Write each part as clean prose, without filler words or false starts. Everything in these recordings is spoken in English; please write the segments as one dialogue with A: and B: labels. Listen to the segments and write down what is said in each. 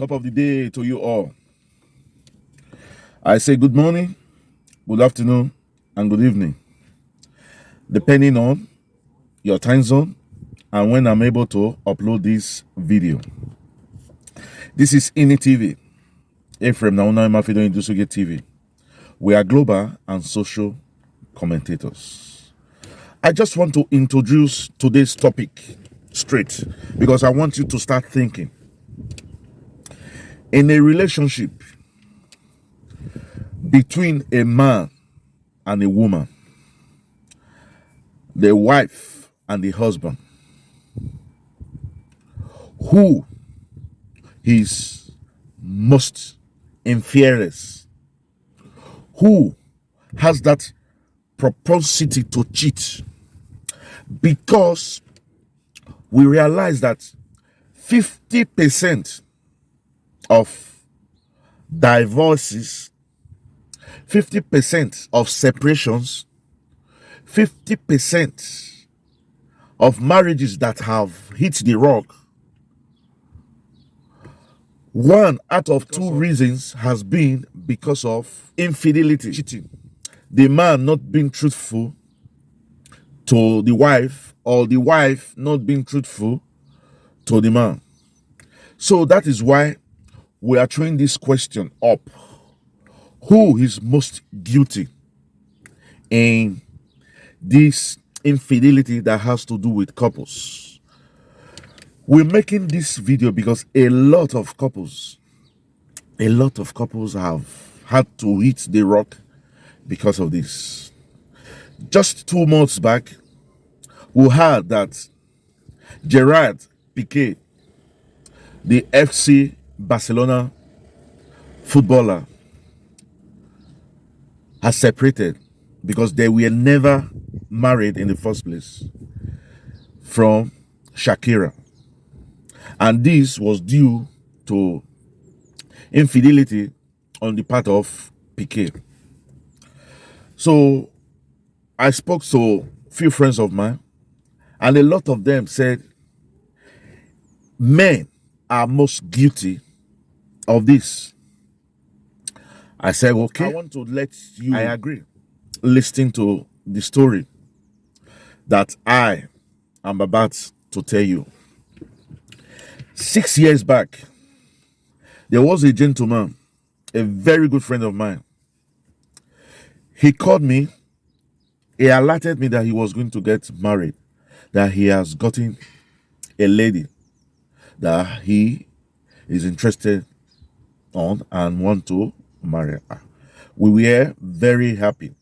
A: Top of the day to you all. I say good morning, good afternoon, and good evening, depending on your time zone and when I'm able to upload this video. This is Ini TV, Ephraim Nauna Mafido Indusuge TV. We are global and social commentators. I just want to introduce today's topic straight because I want you to start thinking. In a relationship between a man and a woman, the wife and the husband, who is most inferiorous, who has that propensity to cheat, because we realize that 50% of divorces, 50% of separations, 50% of marriages that have hit the rock, one out of two reasons has been because of infidelity, cheating. The man not being truthful to the wife, or the wife not being truthful to the man. So that is why we are throwing this question up. Who is most guilty in this infidelity that has to do with couples? We're making this video because a lot of couples have had to hit the rock because of this. Just 2 months back, we heard that Gerard Piqué, the FC Barcelona footballer, has separated because they were never married in the first place from Shakira. And this was due to infidelity on the part of Piqué. So I spoke to a few friends of mine, and a lot of them said men are most guilty of this. I said, okay, I want to let you, I agree, listen to the story that I am about to tell you. 6 years back, there was a gentleman, a very good friend of mine. He called me, he alerted me that he was going to get married, that he has gotten a lady that he is interested on and want to marry her. We were very happy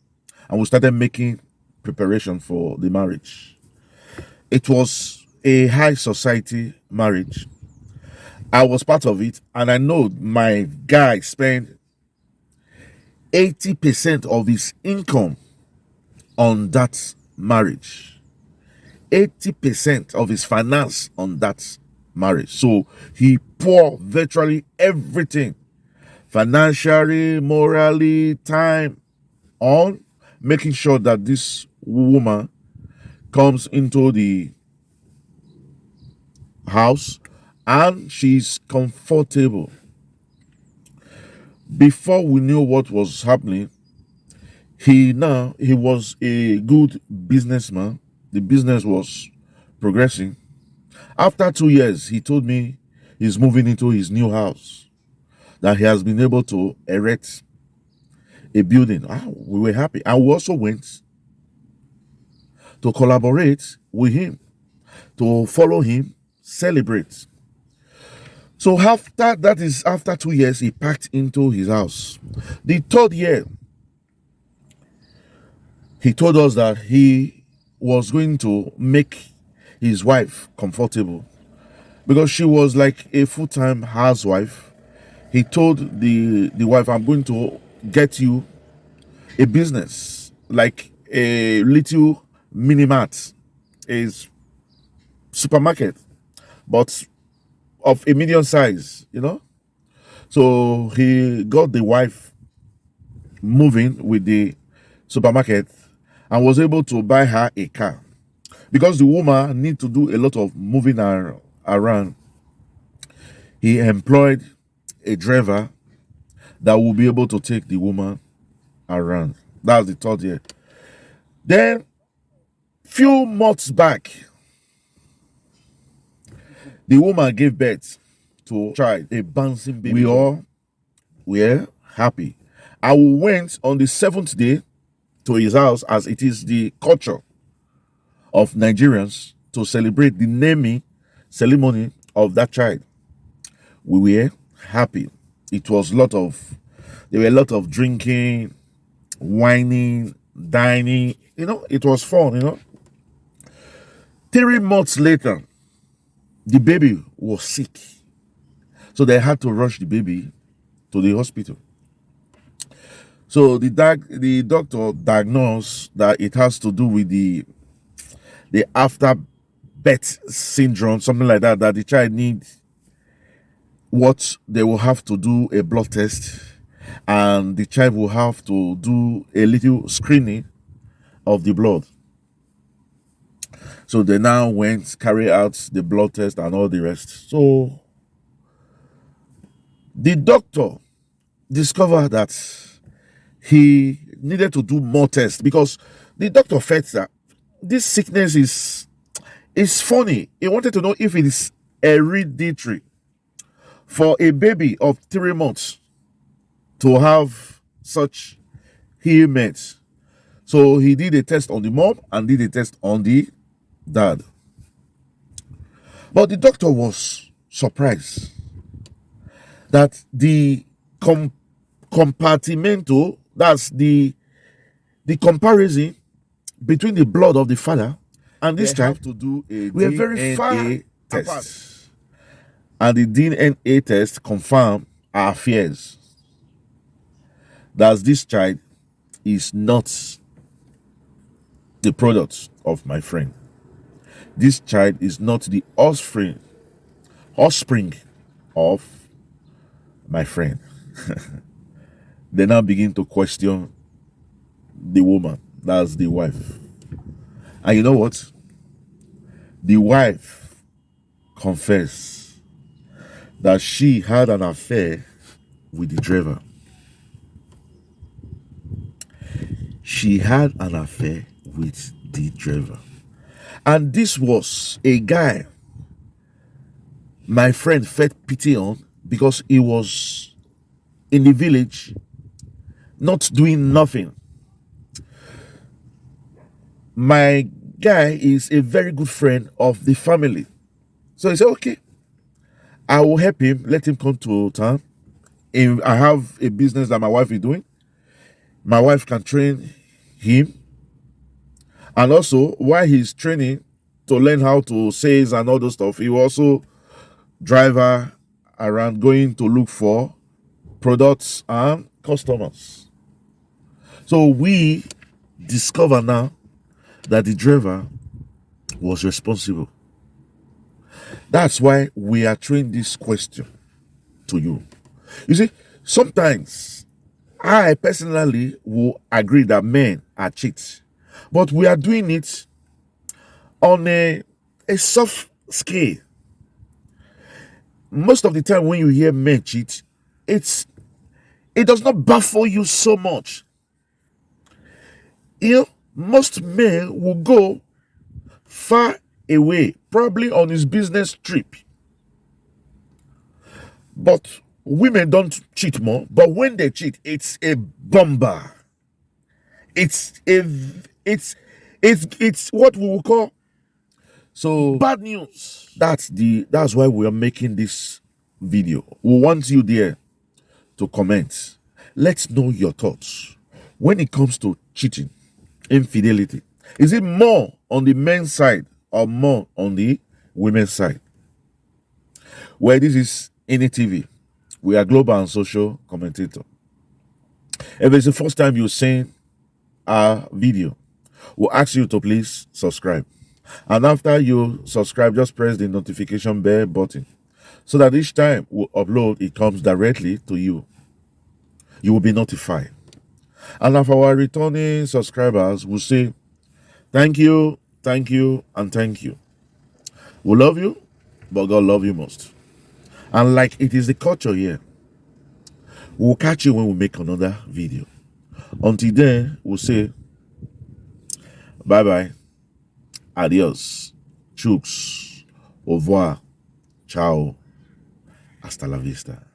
A: and we started making preparation for the marriage. It was a high society marriage. I was part of it, and I know my guy spent 80% of his income on that marriage. 80% of his finance on that marriage. So he poured virtually everything, financially, morally, time, on making sure that this woman comes into the house and she's comfortable. Before we knew what was happening, he was a good businessman. The business was progressing. After 2 years, he told me he's moving into his new house, that he has been able to erect a building. We were happy. And we also went to collaborate with him, to follow him, celebrate. So after 2 years, he packed into his house. The 3rd year, he told us that he was going to make his wife comfortable because she was like a full-time housewife. He told the wife, I'm going to get you a business, like a little mini mart, a supermarket, but of a medium size, So he got the wife moving with the supermarket and was able to buy her a car, because the woman need to do a lot of moving around. He employed a driver that will be able to take the woman around. That's the third year. Then, few months back, the woman gave birth to a child, a bouncing baby. We all were happy. I went on the 7th day to his house, as it is the culture of Nigerians to celebrate the naming ceremony of that child. We were happy. There were a lot of drinking, whining, dining. It was fun. 3 months later, the baby was sick. So they had to rush the baby to the hospital. So the doctor diagnosed that it has to do with the after birth syndrome, something like that the child needs what they will have to do a blood test, and the child will have to do a little screening of the blood. So they now carry out the blood test and all the rest. So the doctor discovered that he needed to do more tests, because the doctor felt that this sickness is funny. He wanted to know if it is hereditary for a baby of 3 months to have such ailments. So he did a test on the mom and did a test on the dad. But the doctor was surprised that the compartmental, that's the comparison between the blood of the father and this child, to do a DNA test. And the DNA test confirmed our fears that this child is not the product of my friend. This child is not the offspring of my friend. They now begin to question the woman, that's the wife. And you know what? The wife confessed that she had an affair with the driver. She had an affair with the driver. And this was a guy my friend felt pity on, because he was in the village not doing nothing. My guy is a very good friend of the family. So he said, okay, I will help him, let him come to town. I have a business that my wife is doing. My wife can train him. And also, while he's training to learn how to sales and all those stuff, he will also drive her around, going to look for products and customers. So we discover now that the driver was responsible. That's why we are throwing this question to you. You see, sometimes I personally will agree that men are cheats, but we are doing it on a soft scale. Most of the time when you hear men cheat, it does not baffle you so much. Most men will go far away, probably on his business trip. But women don't cheat more. But when they cheat, it's a bomber. It's what we will call bad news. That's why we are making this video. We want you there to comment. Let's know your thoughts when it comes to cheating, infidelity. Is it more on the men's side or more on the women's side? Well, this is INNIE-TV. We are global and social commentator. If it's the first time you're seeing our video, we'll ask you to please subscribe. And after you subscribe, just press the notification bell button so that each time we upload, it comes directly to you. You will be notified. And of our returning subscribers, we'll say thank you, and thank you. We love you, but God love you most. And like it is the culture here, We'll catch you when we make another video. Until then, we'll say bye bye, adios, chooks, au revoir, ciao, hasta la vista.